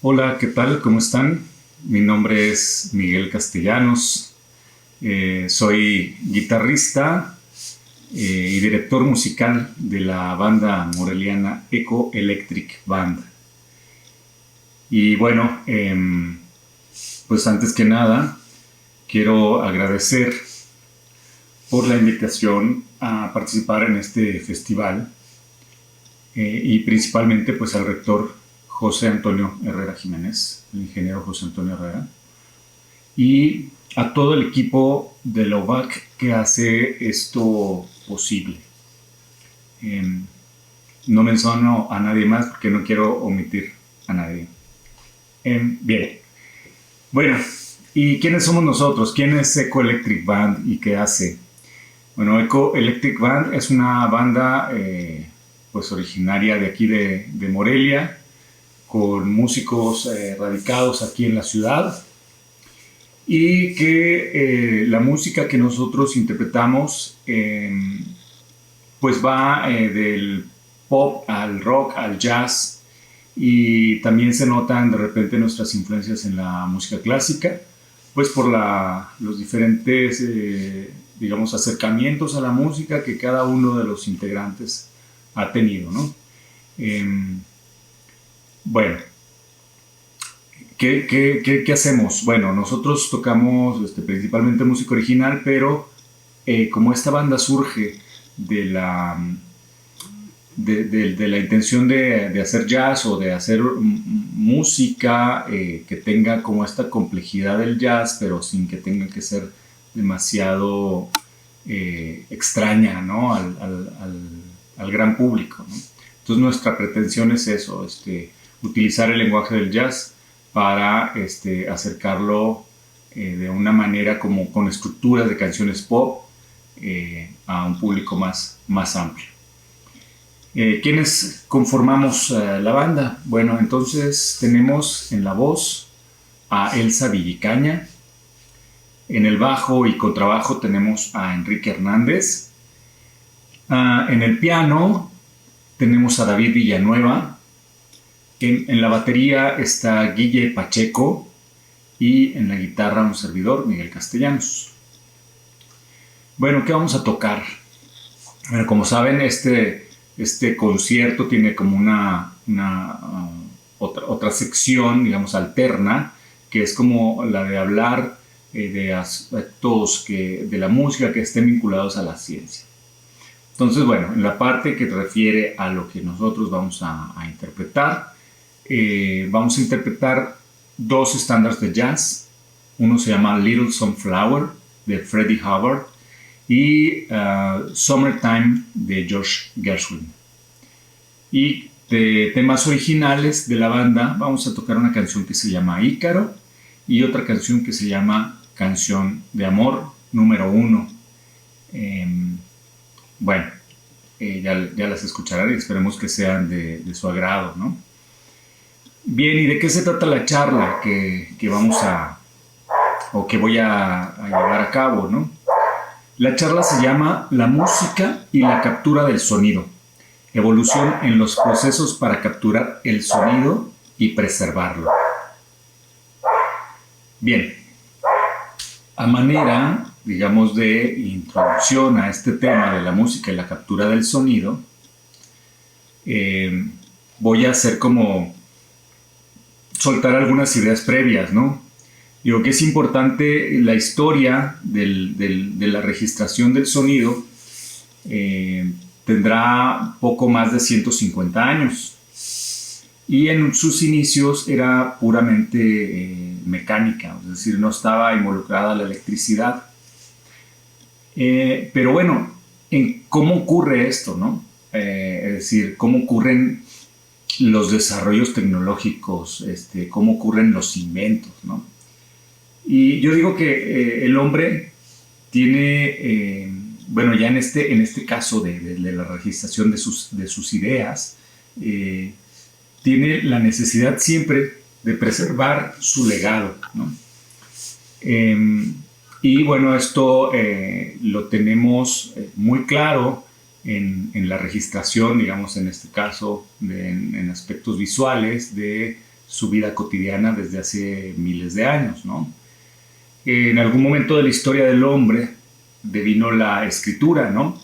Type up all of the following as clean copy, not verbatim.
Hola, ¿qué tal? ¿Cómo están? Mi nombre es Miguel Castellanos. Soy guitarrista y director musical de la banda moreliana Eco Electric Band. Y bueno, pues antes que nada, quiero agradecer por la invitación a participar en este festival y principalmente pues al rector José Antonio Herrera Jiménez, el ingeniero José Antonio Herrera, y a todo el equipo de la OVAC que hace esto posible. Eh, no menciono a nadie más porque no quiero omitir a nadie. Bien, bueno, ¿y quiénes somos nosotros? ¿Quién es Eco Electric Band y qué hace? Bueno, Eco Electric Band es una banda pues originaria de aquí de Morelia, con músicos radicados aquí en la ciudad y que la música que nosotros interpretamos pues va del pop al rock, al jazz, y también se notan de repente nuestras influencias en la música clásica, pues por los diferentes, digamos, acercamientos a la música que cada uno de los integrantes ha tenido, ¿no? Eh, bueno, ¿qué hacemos? Bueno, nosotros tocamos principalmente música original, pero como esta banda surge de de la intención de hacer jazz o de hacer música que tenga como esta complejidad del jazz, pero sin que tenga que ser demasiado extraña, ¿no? Al gran público, ¿no? Entonces nuestra pretensión es eso, utilizar el lenguaje del jazz para acercarlo de una manera como con estructuras de canciones pop a un público más amplio. ¿Quiénes conformamos la banda? Bueno, entonces tenemos en la voz a Elsa Villicaña, en el bajo y contrabajo tenemos a Enrique Hernández, en el piano tenemos a David Villanueva, en la batería está Guille Pacheco y en la guitarra un servidor, Miguel Castellanos. Bueno, ¿qué vamos a tocar? Bueno, como saben, este concierto tiene como otra sección, digamos, alterna, que es como la de hablar de aspectos de la música que estén vinculados a la ciencia. Entonces, bueno, en la parte que refiere a lo que nosotros vamos a interpretar, vamos a interpretar dos estándares de jazz. Uno se llama Little Sunflower de Freddie Hubbard y Summertime de George Gershwin. Y de temas originales de la banda vamos a tocar una canción que se llama Ícaro y otra canción que se llama Canción de Amor número 1. Bueno, ya las escucharán y esperemos que sean de su agrado, ¿no? Bien, ¿y de qué se trata la charla que vamos o que voy a llevar a cabo, ¿no? La charla se llama La música y la captura del sonido. Evolución en los procesos para capturar el sonido y preservarlo. Bien, a manera, digamos, de introducción a este tema de la música y la captura del sonido, voy a hacer como soltar algunas ideas previas, ¿no? Digo que es importante la historia de la registración del sonido. Tendrá poco más de 150 años y en sus inicios era puramente mecánica, es decir, no estaba involucrada la electricidad. Pero bueno, ¿en cómo ocurre esto, no? Es decir, ¿cómo ocurren los desarrollos tecnológicos? ¿Cómo ocurren los inventos, no? Y yo digo que el hombre tiene, bueno, ya en este caso de la registración de sus ideas, tiene la necesidad siempre de preservar su legado, ¿no? Y bueno, esto lo tenemos muy claro en la registración, digamos, en este caso, en aspectos visuales de su vida cotidiana desde hace miles de años, ¿no? En algún momento de la historia del hombre devino la escritura, ¿no?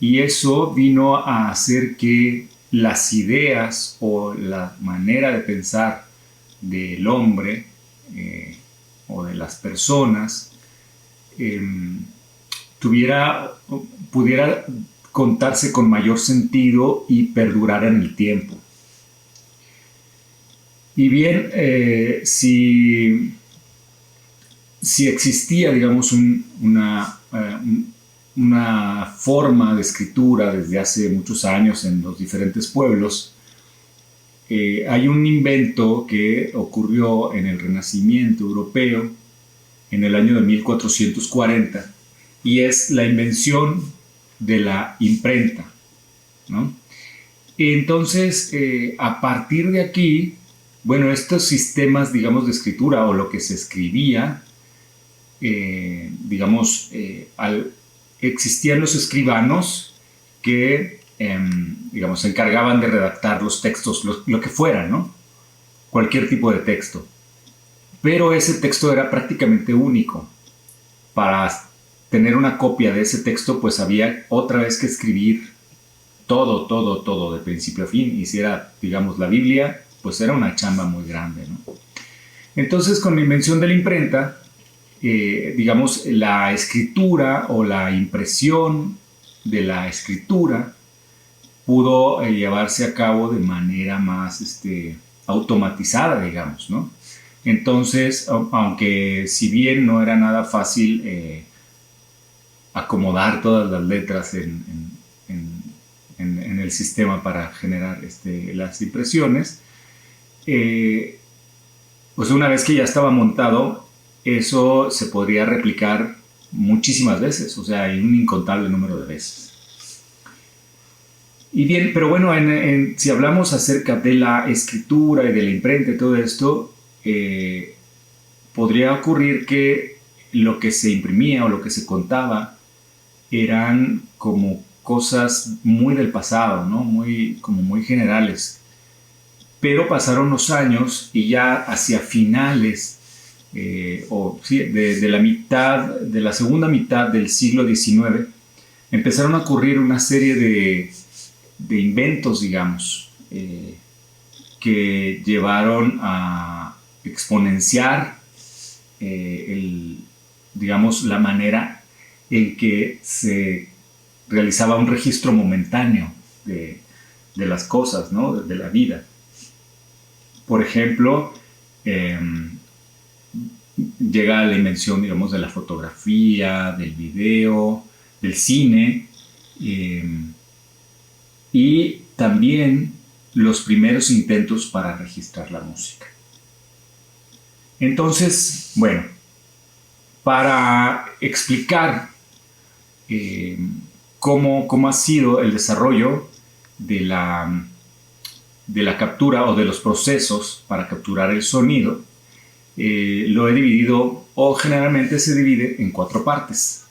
Y eso vino a hacer que las ideas o la manera de pensar del hombre o de las personas eh, pudiera contarse con mayor sentido y perdurar en el tiempo. Y bien, si existía, digamos, una forma de escritura desde hace muchos años en los diferentes pueblos, hay un invento que ocurrió en el Renacimiento europeo en el año de 1440 y es la invención de la imprenta, ¿no? Entonces, a partir de aquí, bueno, estos sistemas, digamos, de escritura o lo que se escribía, existían los escribanos que, digamos, se encargaban de redactar los textos, lo que fuera, ¿no? Cualquier tipo de texto. Pero ese texto era prácticamente único. Para tener una copia de ese texto, pues había otra vez que escribir todo, de principio a fin. Y si era, digamos, la Biblia, pues era una chamba muy grande, ¿no? Entonces, con la invención de la imprenta, digamos, la escritura o la impresión de la escritura pudo llevarse a cabo de manera más automatizada, digamos, ¿no? Entonces, aunque si bien no era nada fácil acomodar todas las letras en el sistema para generar las impresiones, pues una vez que ya estaba montado, eso se podría replicar muchísimas veces, o sea, hay un incontable número de veces. Y bien, pero bueno, si hablamos acerca de la escritura y de la imprenta y todo esto, podría ocurrir que lo que se imprimía o lo que se contaba eran como cosas muy del pasado, ¿no? Como muy generales. Pero pasaron los años y ya hacia finales de la segunda mitad del siglo XIX empezaron a ocurrir una serie de inventos, digamos, que llevaron a exponenciar digamos, la manera en que se realizaba un registro momentáneo de las cosas, ¿no? De la vida. Por ejemplo, llega la invención, digamos, de la fotografía, del video, del cine, y también los primeros intentos para registrar la música. Entonces, bueno, para explicar cómo ha sido el desarrollo de la captura o de los procesos para capturar el sonido, lo he dividido, o generalmente se divide en 4 partes.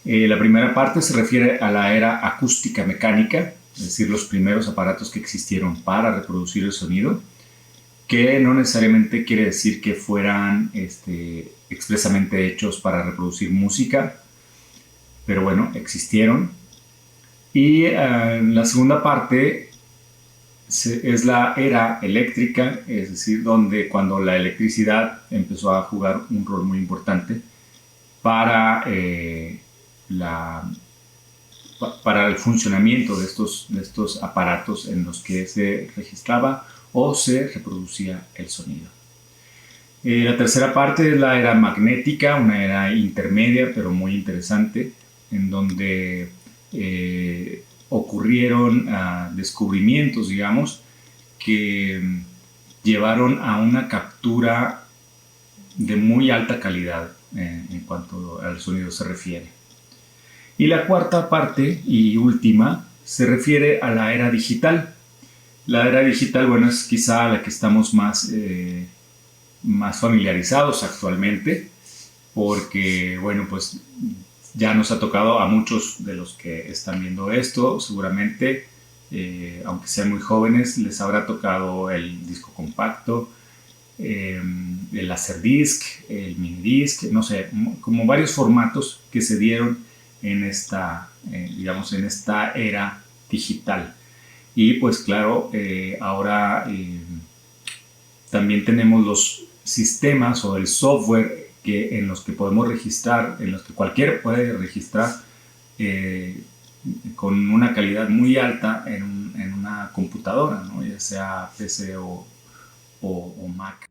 La primera parte se refiere a la era acústica mecánica, es decir, los primeros aparatos que existieron para reproducir el sonido, que no necesariamente quiere decir que fueran expresamente hechos para reproducir música, pero bueno, existieron. Y la segunda parte es la era eléctrica, es decir, cuando la electricidad empezó a jugar un rol muy importante para el funcionamiento de estos aparatos en los que se registraba o se reproducía el sonido. La tercera parte es la era magnética, una era intermedia pero muy interesante, en donde ocurrieron descubrimientos, digamos, que llevaron a una captura de muy alta calidad en cuanto al sonido se refiere. Y la cuarta parte y última se refiere a la era digital. La era digital, bueno, es quizá la que estamos más familiarizados actualmente, porque, bueno, pues ya nos ha tocado a muchos de los que están viendo esto, seguramente, aunque sean muy jóvenes, les habrá tocado el disco compacto, el Laserdisc, el Minidisc, no sé, como varios formatos que se dieron en esta, digamos, en esta era digital. Y pues claro, ahora también tenemos los sistemas o el software en los que podemos registrar, en los que cualquiera puede registrar con una calidad muy alta en una computadora, ¿no? Ya sea PC o Mac.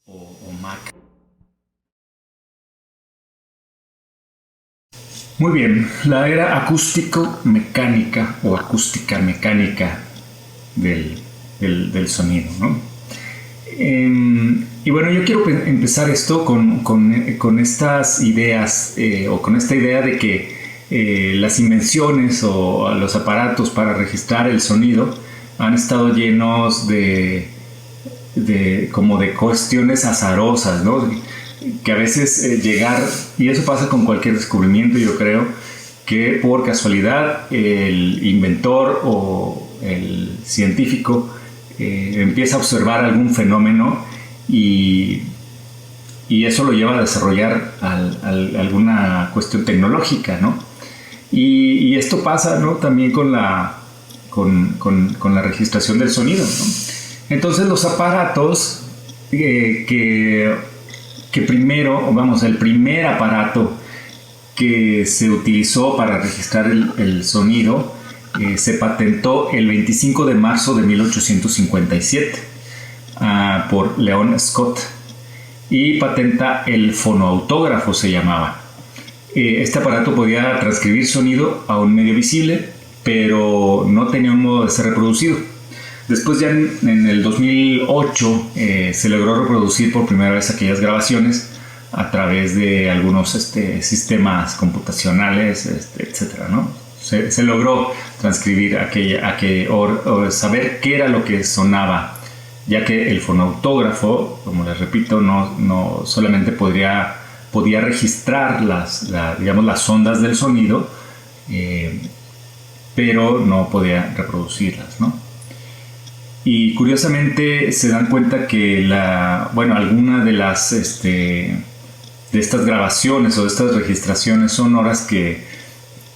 o Mac. Muy bien, la era acústico-mecánica o acústica-mecánica del sonido, ¿no? Y bueno, yo quiero empezar esto con estas ideas o con esta idea de que las invenciones o los aparatos para registrar el sonido han estado llenos como de cuestiones azarosas, ¿no? Que a veces llegar, y eso pasa con cualquier descubrimiento, yo creo, que por casualidad el inventor o el científico empieza a observar algún fenómeno y eso lo lleva a desarrollar alguna cuestión tecnológica, ¿no? Y esto pasa, ¿no? También con la registración del sonido, ¿no? Entonces los aparatos que primero, vamos, el primer aparato que se utilizó para registrar el sonido se patentó el 25 de marzo de 1857 por Leon Scott y patenta el fonoautógrafo, se llamaba. Este aparato podía transcribir sonido a un medio visible, pero no tenía un modo de ser reproducido. Después ya en el 2008 se logró reproducir por primera vez aquellas grabaciones a través de algunos sistemas computacionales, etcétera, ¿no? Se logró transcribir o saber qué era lo que sonaba, ya que el fonoautógrafo, como les repito, no solamente podía registrar las ondas del sonido, pero no podía reproducirlas, ¿no? Y curiosamente se dan cuenta que alguna de estas grabaciones o de estas registraciones sonoras que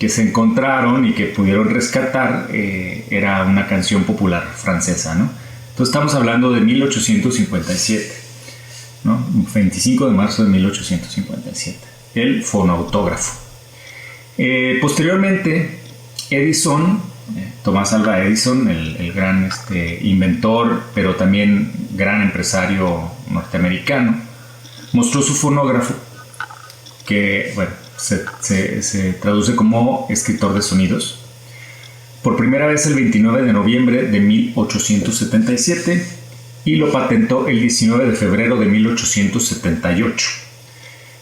se encontraron y que pudieron rescatar era una canción popular francesa, ¿no? Entonces estamos hablando de 1857, ¿no? 25 de marzo de 1857, el fonoautógrafo. Posteriormente, Thomas Alva Edison, el gran inventor, pero también gran empresario norteamericano, mostró su fonógrafo, que se traduce como escritor de sonidos, por primera vez el 29 de noviembre de 1877 y lo patentó el 19 de febrero de 1878.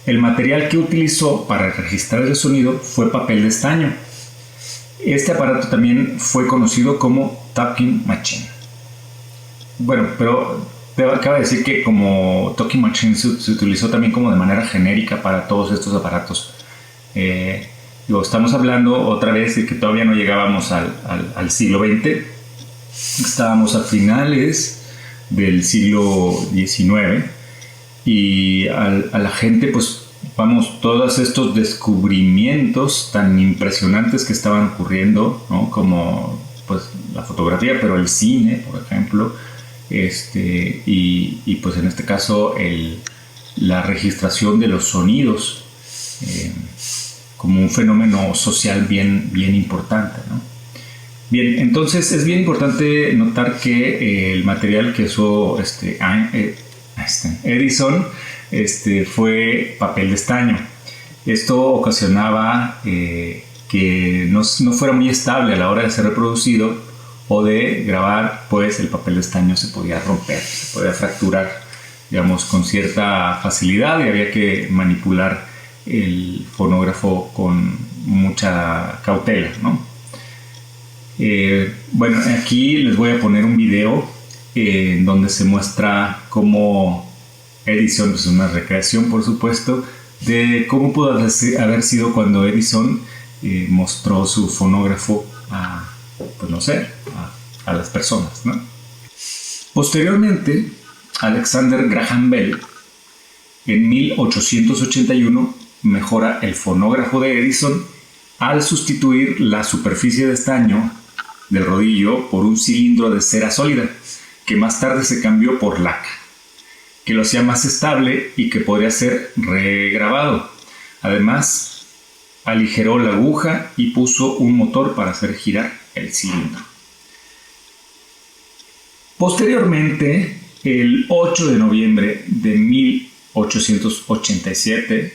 El material que utilizó para registrar el sonido fue papel de estaño. Este aparato también fue conocido como Talking Machine. Bueno, pero acaba de decir que como Talking Machine se utilizó también como de manera genérica para todos estos aparatos. Estamos hablando otra vez de que todavía no llegábamos al siglo XX. Estábamos a finales del siglo XIX y a la gente, pues, todos estos descubrimientos tan impresionantes que estaban ocurriendo, ¿no? Como pues la fotografía, pero el cine, por ejemplo, y pues en este caso la registración de los sonidos como un fenómeno social bien importante, ¿no? Bien, entonces es bien importante notar que el material que usó Edison fue papel de estaño. Esto ocasionaba que no fuera muy estable a la hora de ser reproducido o de grabar, pues el papel de estaño se podía romper, se podía fracturar digamos, con cierta facilidad y había que manipular el fonógrafo con mucha cautela, ¿no? Bueno, aquí les voy a poner un video en donde se muestra cómo Edison, es una recreación por supuesto, de cómo pudo haber sido cuando Edison mostró su fonógrafo a, pues no sé, a las personas, ¿no? Posteriormente, Alexander Graham Bell, en 1881, mejora el fonógrafo de Edison al sustituir la superficie de estaño del rodillo por un cilindro de cera sólida, que más tarde se cambió por laca, que lo hacía más estable y que podría ser regrabado. Además, aligeró la aguja y puso un motor para hacer girar el cilindro. Posteriormente, el 8 de noviembre de 1887,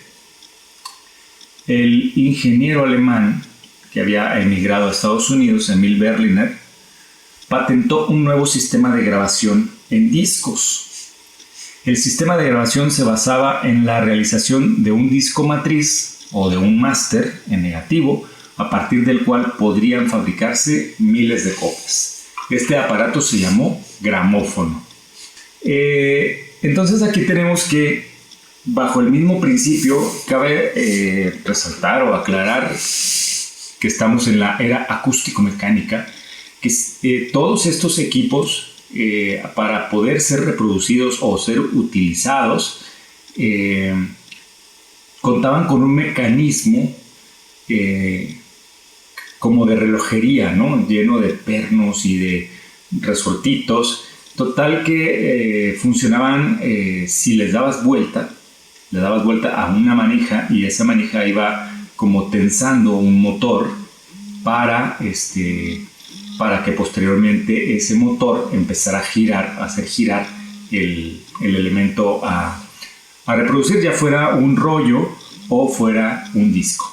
el ingeniero alemán que había emigrado a Estados Unidos, Emil Berliner, patentó un nuevo sistema de grabación en discos. El sistema de grabación se basaba en la realización de un disco matriz o de un máster en negativo, a partir del cual podrían fabricarse miles de copias. Este aparato se llamó gramófono. Entonces aquí tenemos que, bajo el mismo principio, cabe resaltar o aclarar que estamos en la era acústico-mecánica, que todos estos equipos, para poder ser reproducidos o ser utilizados, contaban con un mecanismo como de relojería, ¿no? Lleno de pernos y de resortitos, total que funcionaban si le dabas vuelta a una manija y esa manija iba como tensando un motor para que posteriormente ese motor empezara a girar, a hacer girar el elemento a reproducir, ya fuera un rollo o fuera un disco.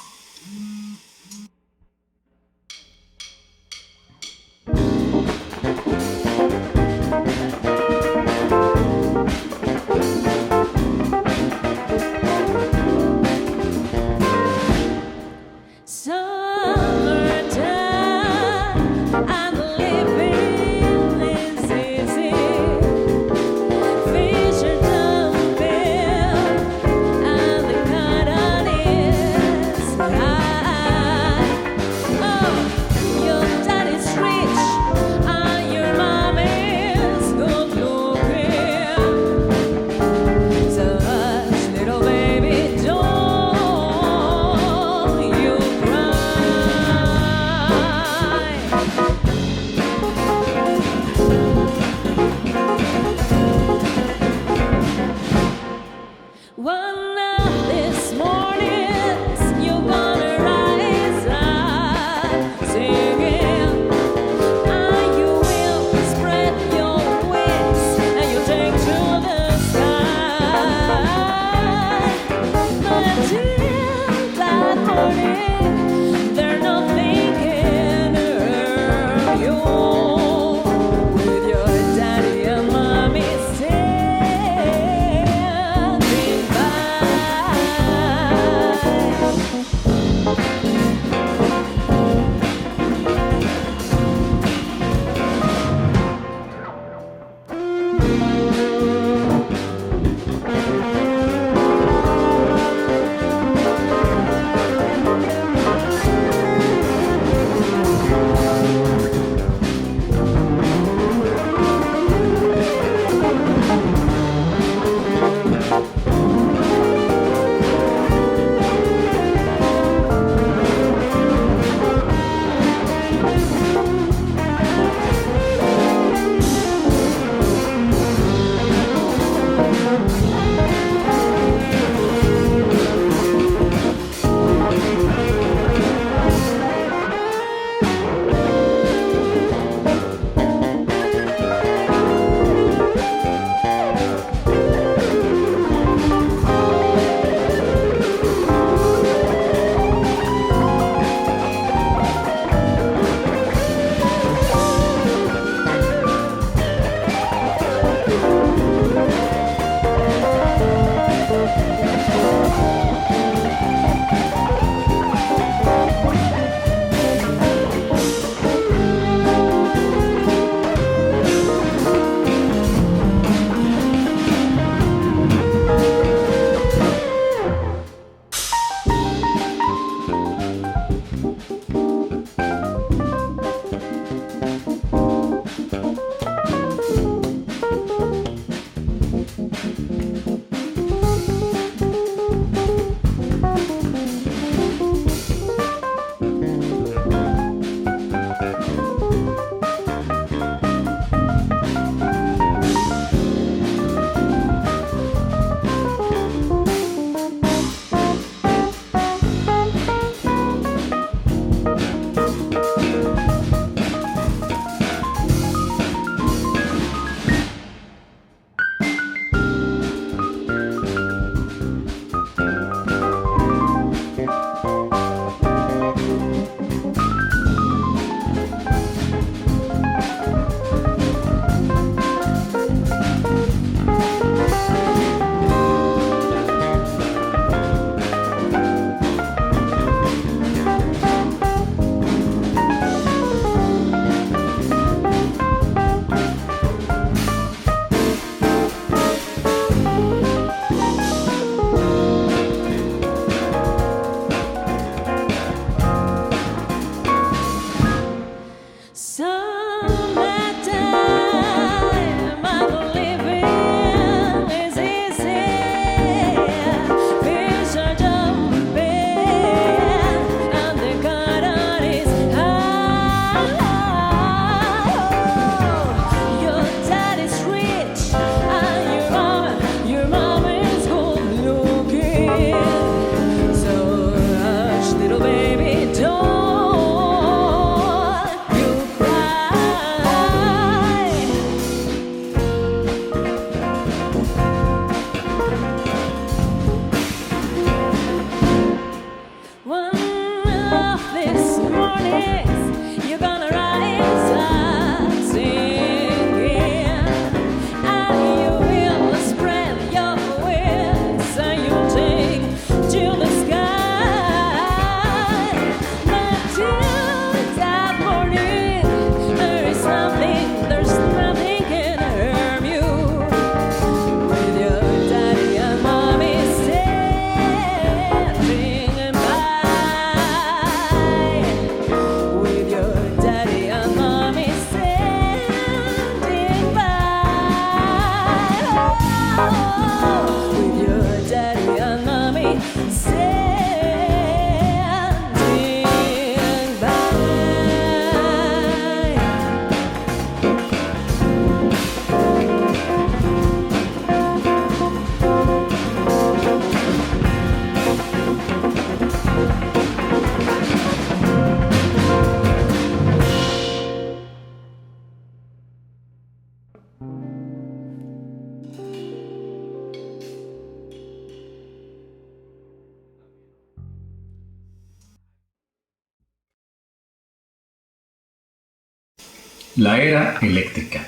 La era eléctrica.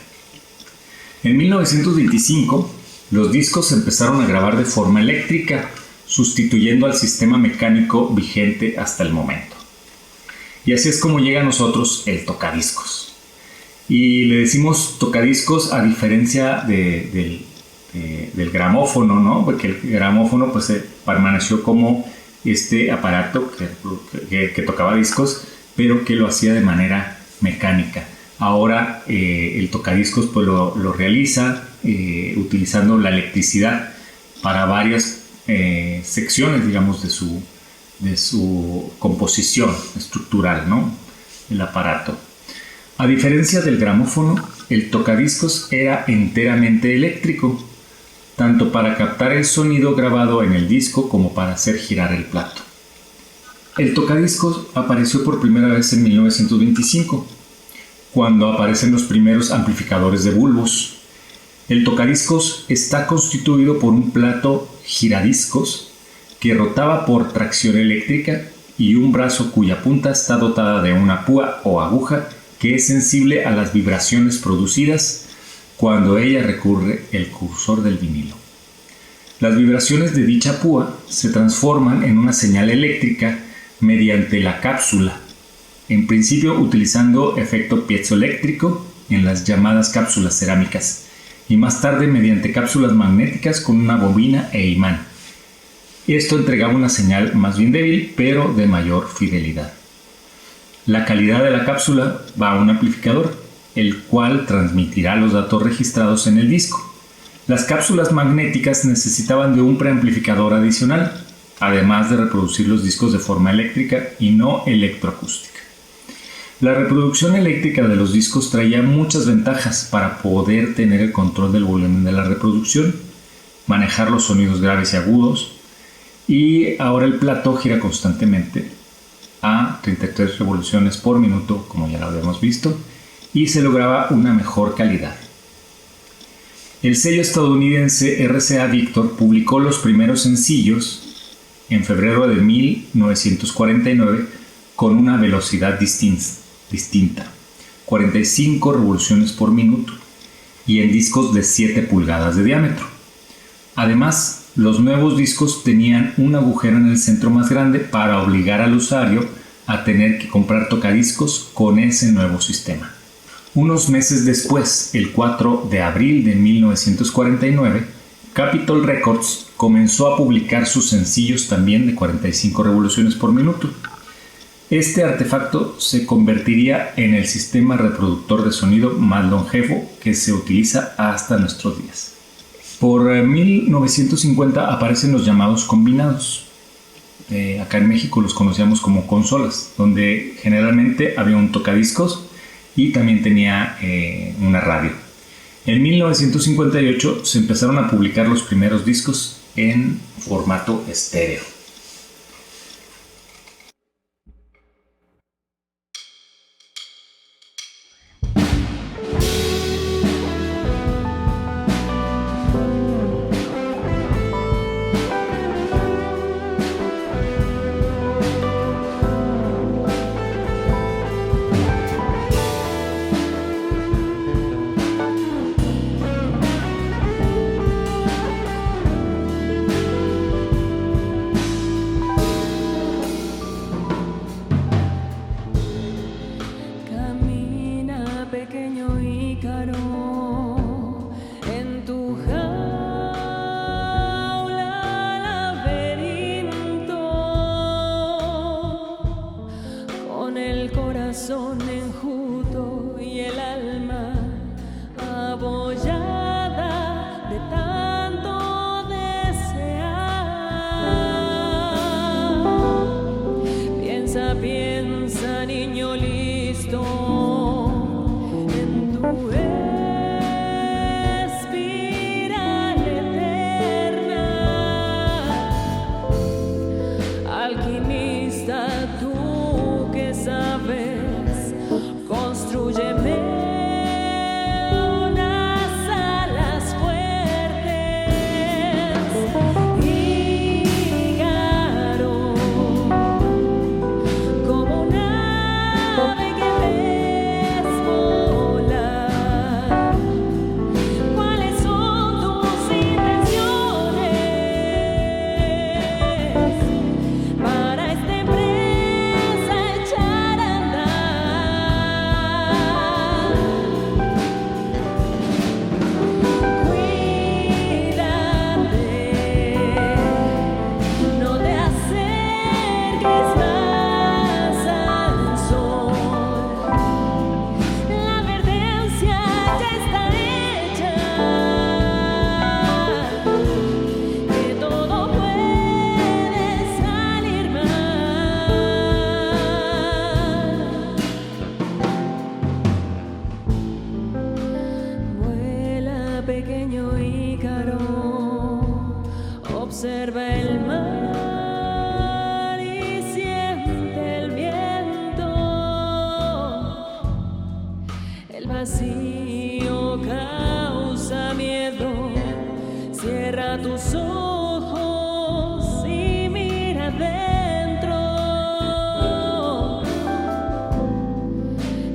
En 1925, los discos se empezaron a grabar de forma eléctrica, sustituyendo al sistema mecánico vigente hasta el momento. Y así es como llega a nosotros el tocadiscos. Y le decimos tocadiscos a diferencia del gramófono, ¿no? Porque el gramófono pues permaneció como este aparato que tocaba discos, pero que lo hacía de manera mecánica. Ahora el tocadiscos pues lo realiza utilizando la electricidad para varias secciones, digamos, de su composición estructural, ¿no? El aparato. A diferencia del gramófono, el tocadiscos era enteramente eléctrico, tanto para captar el sonido grabado en el disco como para hacer girar el plato. El tocadiscos apareció por primera vez en 1925, cuando aparecen los primeros amplificadores de bulbos. El tocadiscos está constituido por un plato giradiscos que rotaba por tracción eléctrica y un brazo cuya punta está dotada de una púa o aguja que es sensible a las vibraciones producidas cuando ella recurre el cursor del vinilo. Las vibraciones de dicha púa se transforman en una señal eléctrica mediante la cápsula, en principio utilizando efecto piezoeléctrico en las llamadas cápsulas cerámicas y más tarde mediante cápsulas magnéticas con una bobina e imán. Esto entregaba una señal más bien débil pero de mayor fidelidad. La calidad de la cápsula va a un amplificador, el cual transmitirá los datos registrados en el disco. Las cápsulas magnéticas necesitaban de un preamplificador adicional, además de reproducir los discos de forma eléctrica y no electroacústica. La reproducción eléctrica de los discos traía muchas ventajas para poder tener el control del volumen de la reproducción, manejar los sonidos graves y agudos, y ahora el plato gira constantemente a 33 revoluciones por minuto, como ya lo habíamos visto, y se lograba una mejor calidad. El sello estadounidense RCA Victor publicó los primeros sencillos en febrero de 1949 con una velocidad distinta, 45 revoluciones por minuto, y en discos de 7 pulgadas de diámetro. Además, los nuevos discos tenían un agujero en el centro más grande para obligar al usuario a tener que comprar tocadiscos con ese nuevo sistema. Unos meses después, el 4 de abril de 1949, Capitol Records comenzó a publicar sus sencillos también de 45 revoluciones por minuto. Este artefacto se convertiría en el sistema reproductor de sonido más longevo que se utiliza hasta nuestros días. Por 1950 aparecen los llamados combinados. Acá en México los conocíamos como consolas, donde generalmente había un tocadiscos y también tenía una radio. En 1958 se empezaron a publicar los primeros discos en formato estéreo. Cierra tus ojos y mira adentro.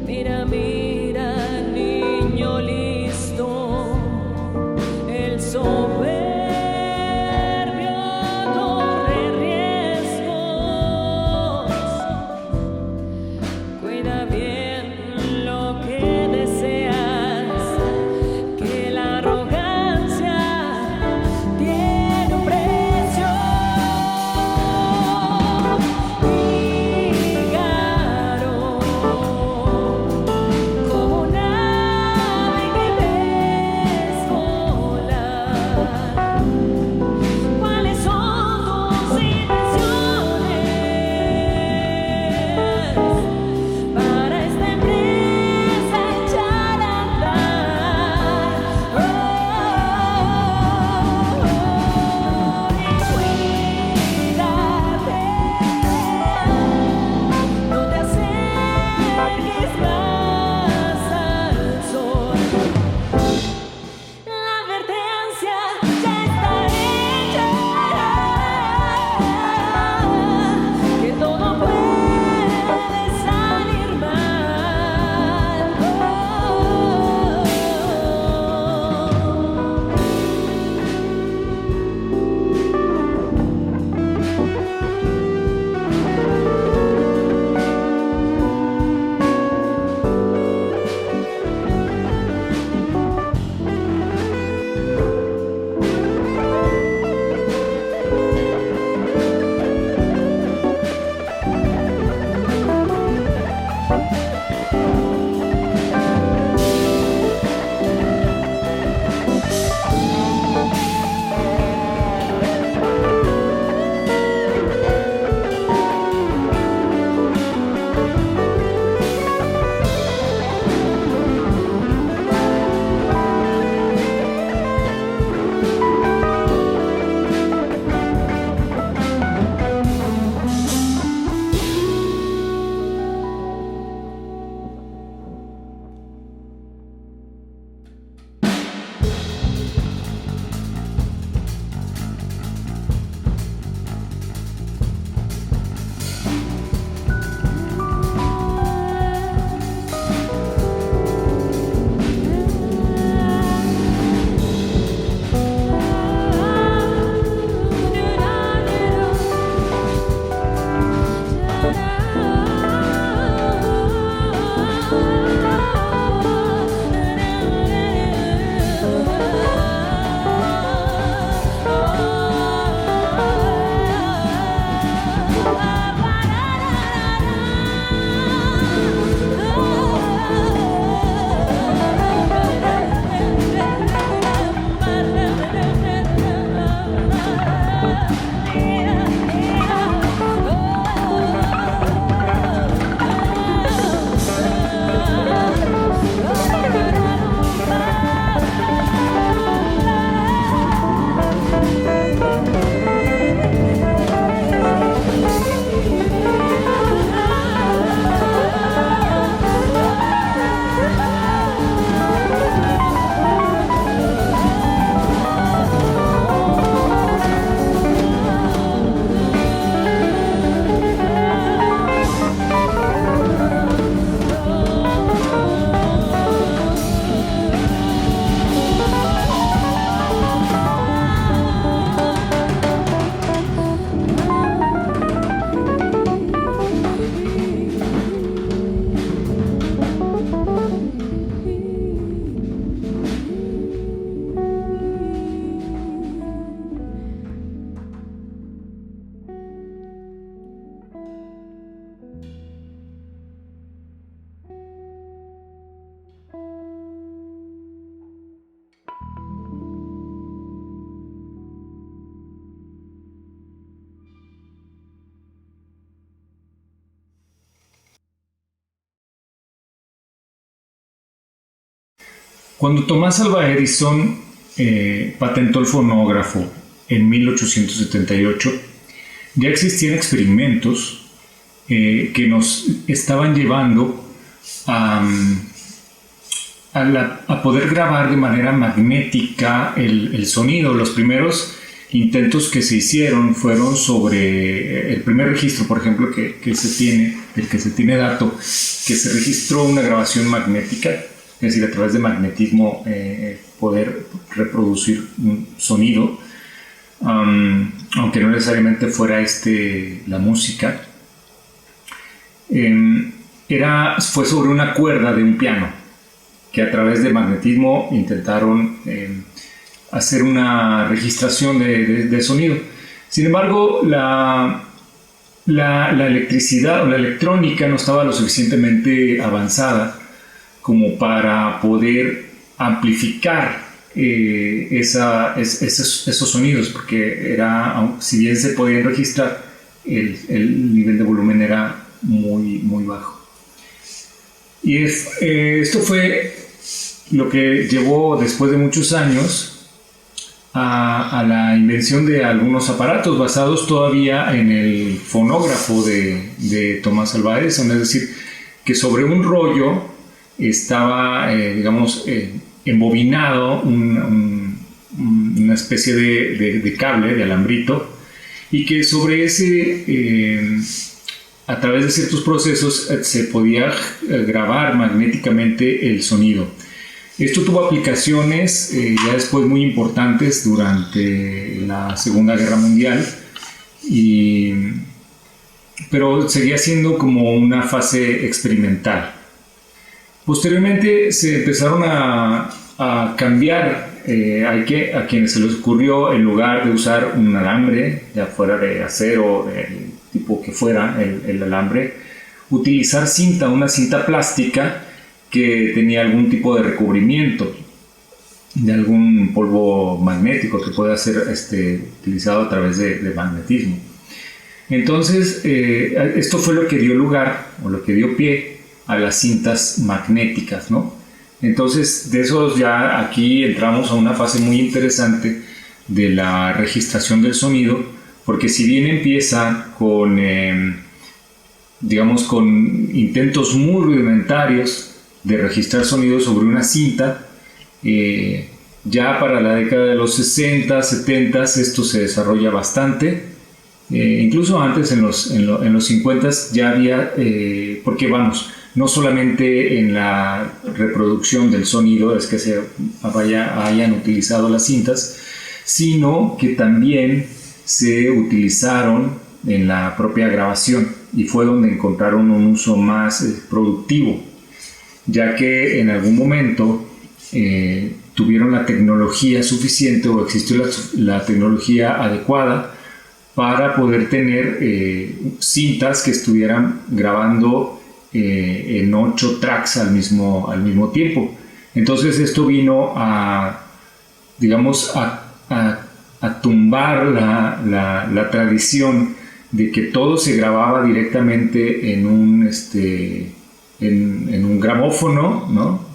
Mira, mira, niño listo. El soberbio corre riesgos. Cuida bien lo que deseas, que la arrogancia tiene un precio. Fígaro, como un ave que ves volar. ¿Cuáles son tus intenciones para esta empresa echar a andar? Cuídate, no te acerques más al sol. La advertencia ya está hecha, que todo puede salir mal. Cuando Thomas Alva Edison patentó el fonógrafo en 1878, ya existían experimentos que nos estaban llevando a poder grabar de manera magnética el sonido. Los primeros intentos que se hicieron fueron sobre el primer registro, por ejemplo, que se tiene, del que se tiene dato, que se registró una grabación magnética, es decir, a través de magnetismo poder reproducir un sonido, aunque no necesariamente fuera la música. Fue sobre una cuerda de un piano, que a través de magnetismo intentaron hacer una registración de sonido. Sin embargo, la electricidad o la electrónica no estaba lo suficientemente avanzada como para poder amplificar esos sonidos, porque si bien se podían registrar, el nivel de volumen era muy, muy bajo. Y esto fue lo que llevó, después de muchos años, a la invención de algunos aparatos basados todavía en el fonógrafo de Tomás Alva Edison, es decir, que sobre un rollo estaba, embobinado una especie de cable, de alambrito, y que sobre a través de ciertos procesos se podía grabar magnéticamente el sonido. Esto tuvo aplicaciones ya después muy importantes durante la Segunda Guerra Mundial, pero seguía siendo como una fase experimental. Posteriormente se empezaron a cambiar, a quienes se les ocurrió, en lugar de usar un alambre, ya fuera de acero, el tipo que fuera el alambre, utilizar una cinta plástica que tenía algún tipo de recubrimiento de algún polvo magnético que pueda ser utilizado a través de magnetismo. Entonces, esto fue lo que dio lugar, o lo que dio pie a las cintas magnéticas, ¿no? Entonces, de esos ya aquí entramos a una fase muy interesante de la registración del sonido, porque si bien empieza con intentos muy rudimentarios de registrar sonido sobre una cinta, ya para la década de los 60, 70 esto se desarrolla bastante, incluso antes en los 50 ya había, porque no solamente en la reproducción del sonido es que se hayan utilizado las cintas, sino que también se utilizaron en la propia grabación, y fue donde encontraron un uso más productivo, ya que en algún momento tuvieron la tecnología suficiente, o existió la tecnología adecuada para poder tener cintas que estuvieran grabando en 8 tracks al mismo tiempo. Entonces esto vino a tumbar la tradición de que todo se grababa directamente en un gramófono, ¿no?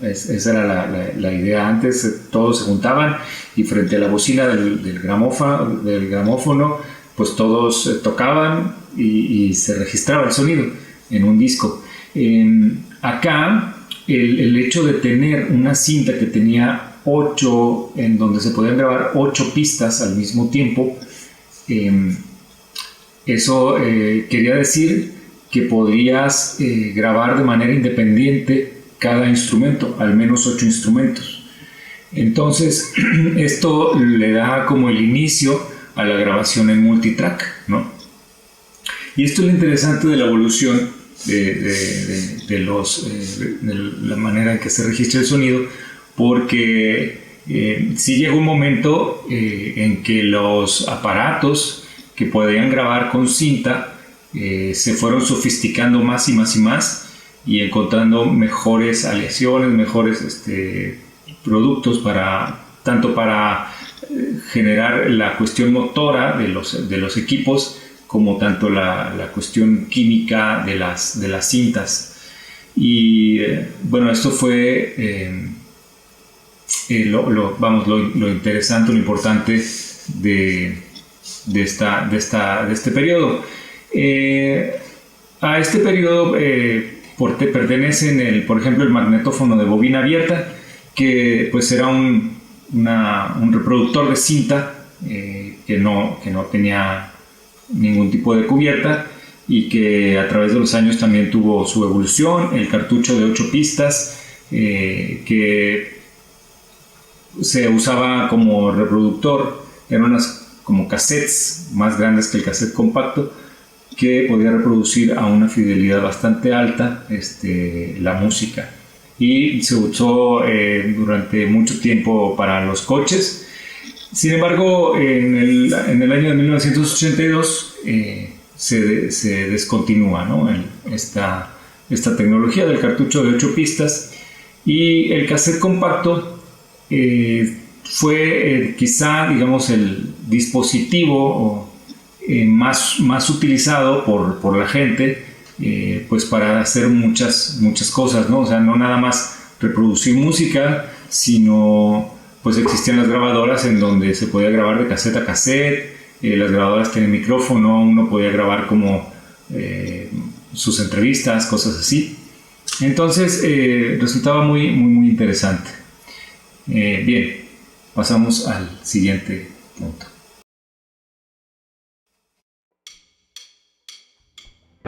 Esa era la idea antes. Todos se juntaban y frente a la bocina del gramófono, pues todos tocaban y se registraba el sonido en un disco. Acá el hecho de tener una cinta que tenía 8, en donde se podían grabar 8 pistas al mismo tiempo, eso quería decir que podrías grabar de manera independiente cada instrumento, al menos 8 instrumentos. Entonces esto le da como el inicio a la grabación en multitrack, ¿no? Y esto es lo interesante de la evolución de la manera en que se registra el sonido, porque sí llegó un momento en que los aparatos que podían grabar con cinta se fueron sofisticando más y más y más, y encontrando mejores aleaciones, mejores productos tanto para generar la cuestión motora de los equipos, como tanto la cuestión química de las cintas. Y bueno, esto fue lo interesante, lo importante de este periodo. A este periodo pertenecen, por ejemplo, el magnetófono de bobina abierta, que pues era un reproductor de cinta que no tenía ningún tipo de cubierta y que a través de los años también tuvo su evolución. El cartucho de 8 pistas que se usaba como reproductor, eran unas como cassettes más grandes que el cassette compacto, que podía reproducir a una fidelidad bastante alta la música, y se usó durante mucho tiempo para los coches. Sin embargo, en el año de 1982 se descontinúa, ¿no? esta tecnología del cartucho de 8 pistas, y el cassette compacto fue quizá, digamos, el dispositivo más utilizado por la gente, pues para hacer muchas cosas, ¿no? O sea, no nada más reproducir música, sino pues existían las grabadoras en donde se podía grabar de cassette a cassette. Las grabadoras tienen micrófono, uno podía grabar como sus entrevistas, cosas así. Entonces resultaba muy interesante. Bien, pasamos al siguiente punto. No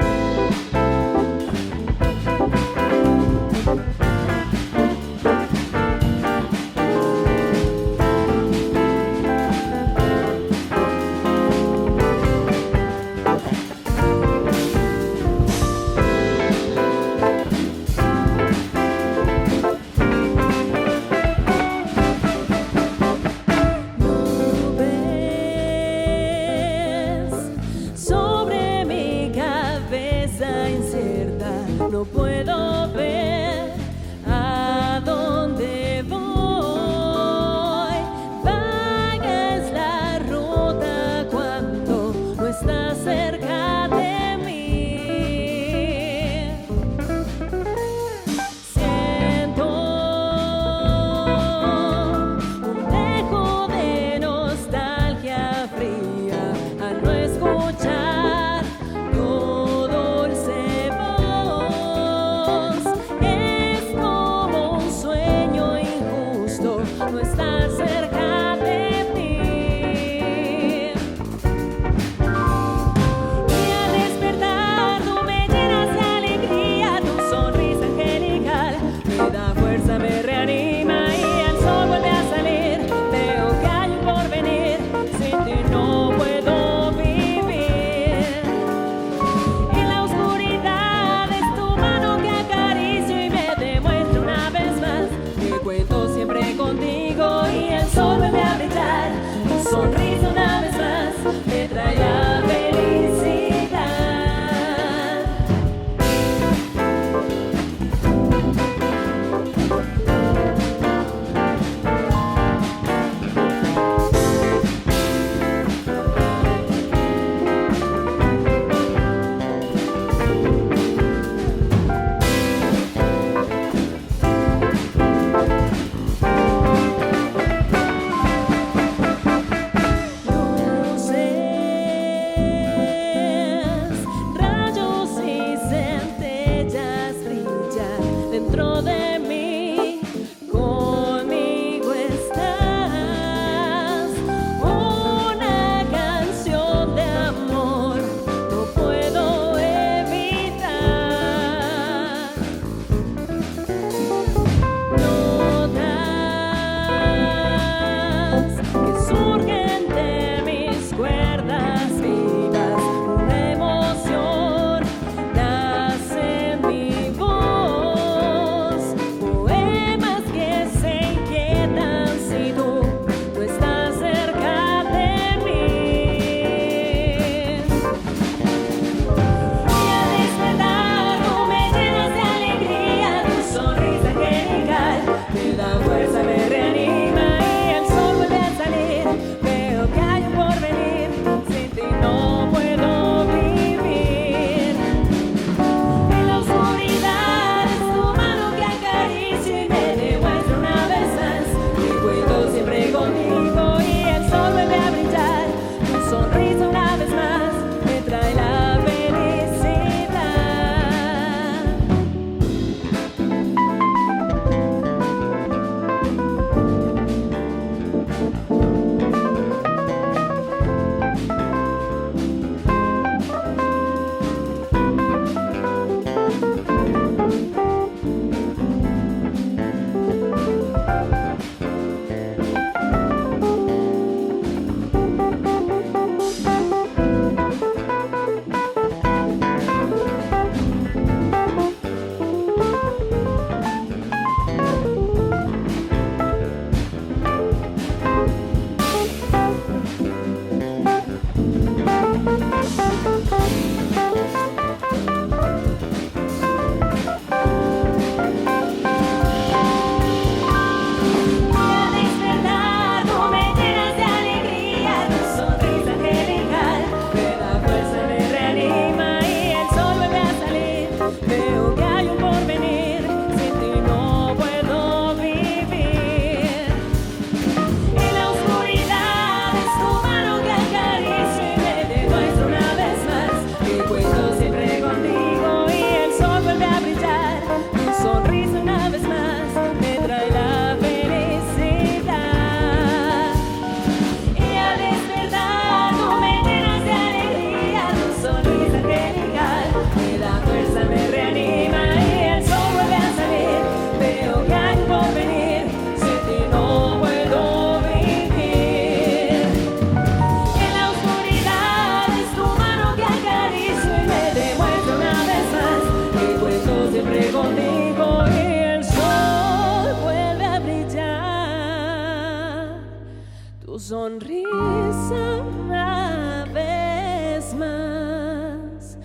sonrisa una vez más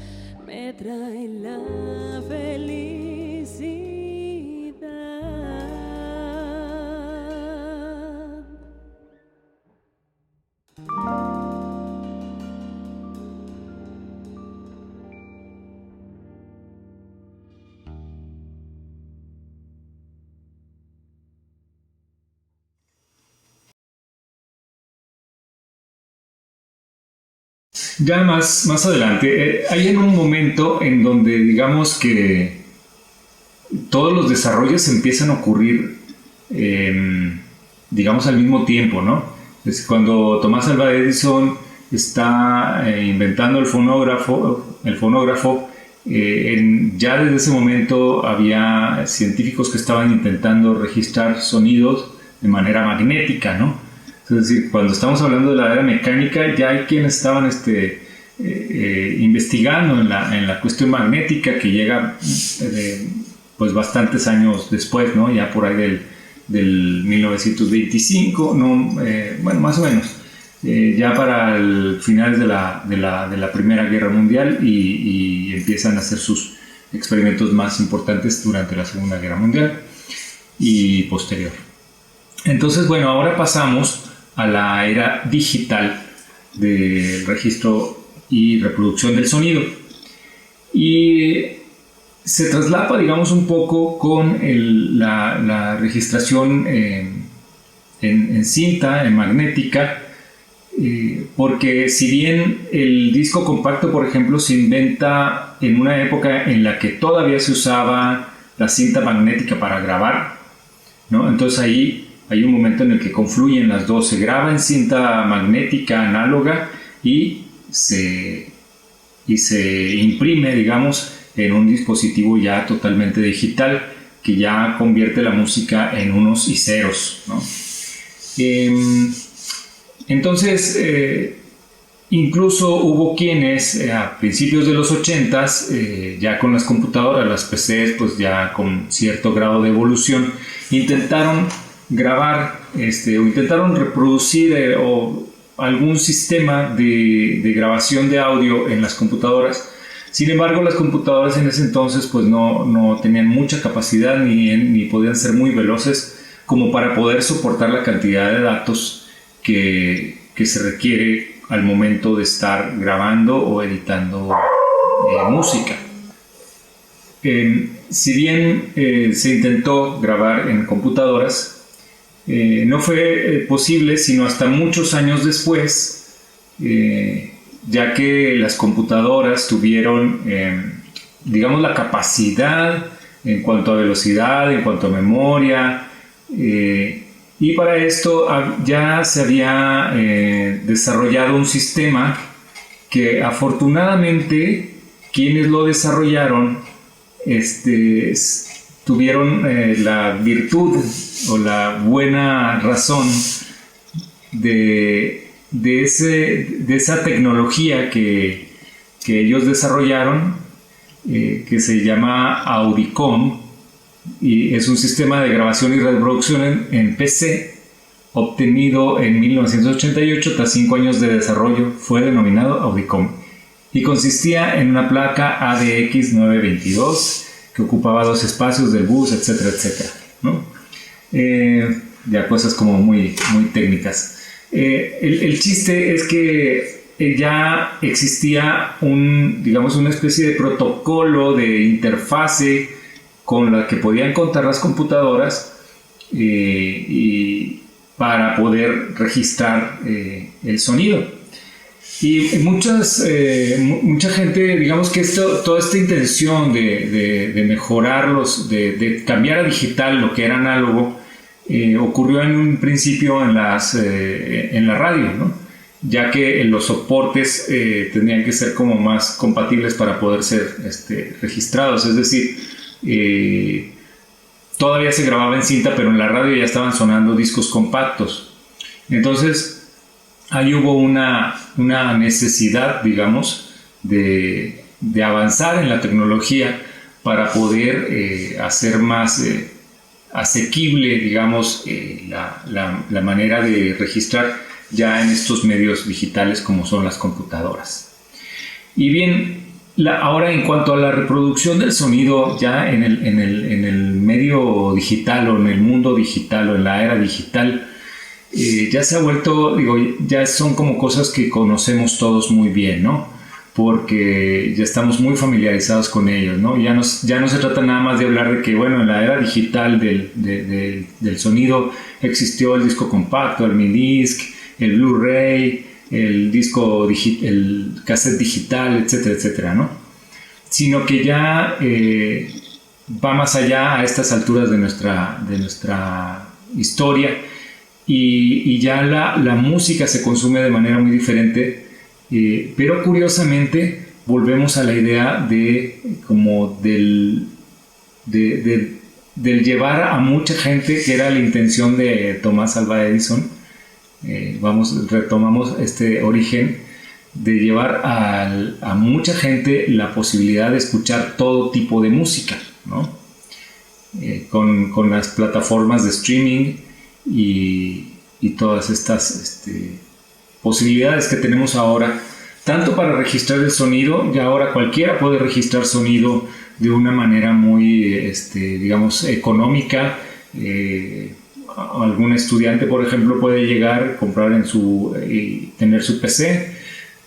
me trae la felicidad. Ya más adelante, hay en un momento en donde digamos que todos los desarrollos empiezan a ocurrir, digamos, al mismo tiempo, ¿no? Es cuando Tomás Alva Edison está inventando el fonógrafo, ya desde ese momento había científicos que estaban intentando registrar sonidos de manera magnética, ¿no? Es decir, cuando estamos hablando de la era mecánica, ya hay quienes estaban investigando en la cuestión magnética, que llega pues bastantes años después, ¿no? Ya por ahí del 1925, ¿no? Bueno, más o menos, ya para el finales de la Primera Guerra Mundial, y empiezan a hacer sus experimentos más importantes durante la Segunda Guerra Mundial y posterior. Entonces, bueno, ahora pasamos a la era digital del registro y reproducción del sonido, y se traslapa, digamos, un poco con la registración en cinta, en magnética, porque si bien el disco compacto, por ejemplo, se inventa en una época en la que todavía se usaba la cinta magnética para grabar, ¿no? Entonces ahí hay un momento en el que confluyen las dos, se graba en cinta magnética análoga y se imprime, digamos, en un dispositivo ya totalmente digital, que ya convierte la música en unos y ceros, ¿no? Entonces, incluso hubo quienes a principios de los 80s, ya con las computadoras, las PCs, pues ya con cierto grado de evolución, intentaron grabar o intentaron reproducir algún sistema de grabación de audio en las computadoras. Sin embargo, las computadoras en ese entonces pues no tenían mucha capacidad ni podían ser muy veloces como para poder soportar la cantidad de datos que se requiere al momento de estar grabando o editando música. Si bien se intentó grabar en computadoras, no fue posible sino hasta muchos años después, ya que las computadoras tuvieron, digamos, la capacidad en cuanto a velocidad, en cuanto a memoria, y para esto ya se había desarrollado un sistema que afortunadamente quienes lo desarrollaron tuvieron la virtud o la buena razón de esa tecnología que ellos desarrollaron, que se llama Audicom, y es un sistema de grabación y reproducción en PC obtenido en 1988 tras 5 años de desarrollo. Fue denominado Audicom y consistía en una placa ADX 922 que ocupaba 2 espacios del bus, etcétera, etcétera, ¿no? Ya cosas como muy técnicas. El chiste es que ya existía una especie de protocolo de interfase con la que podían contar las computadoras y para poder registrar el sonido. Y mucha gente, digamos que toda esta intención de mejorarlos, de cambiar a digital lo que era análogo, ocurrió en un principio en la radio, ¿no? Ya que los soportes tenían que ser como más compatibles para poder ser registrados, es decir, todavía se grababa en cinta, pero en la radio ya estaban sonando discos compactos. Entonces ahí hubo una necesidad, digamos, de avanzar en la tecnología para poder hacer más asequible, digamos, la manera de registrar ya en estos medios digitales como son las computadoras. Y bien, ahora en cuanto a la reproducción del sonido ya en el medio digital o en el mundo digital o en la era digital, ya se ha vuelto, ya son como cosas que conocemos todos muy bien, ¿no? Porque ya estamos muy familiarizados con ellos, ¿no? Ya no se trata nada más de hablar de que, bueno, en la era digital del sonido existió el disco compacto, el minidisc, el Blu-ray, el cassette digital, etcétera, etcétera, ¿no? Sino que ya va más allá a estas alturas de nuestra historia y ya la música se consume de manera muy diferente. Pero curiosamente volvemos a la idea del llevar a mucha gente, que era la intención de Tomás Alva Edison. Retomamos este origen de llevar a mucha gente la posibilidad de escuchar todo tipo de música, ¿no? Con las plataformas de streaming y todas estas posibilidades que tenemos ahora, tanto para registrar el sonido. Ya ahora cualquiera puede registrar sonido de una manera muy, digamos, económica. Algún estudiante, por ejemplo, puede llegar, comprar tener su PC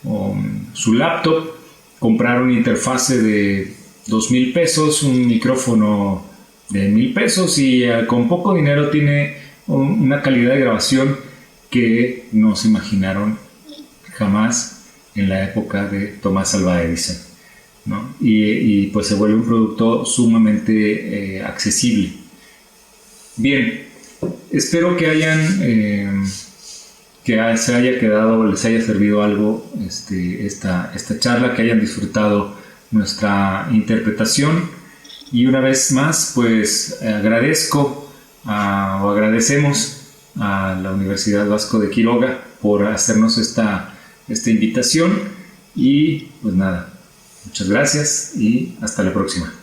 o su laptop, comprar una interfase de 2,000 pesos, un micrófono de 1,000 pesos y con poco dinero tiene una calidad de grabación que no se imaginaron jamás en la época de Tomás Alva Edison, ¿no? Y pues se vuelve un producto sumamente accesible. Bien, espero que se haya quedado, les haya servido algo esta charla, que hayan disfrutado nuestra interpretación, y una vez más pues agradecemos a la Universidad Vasco de Quiroga por hacernos esta invitación, y pues nada, muchas gracias y hasta la próxima.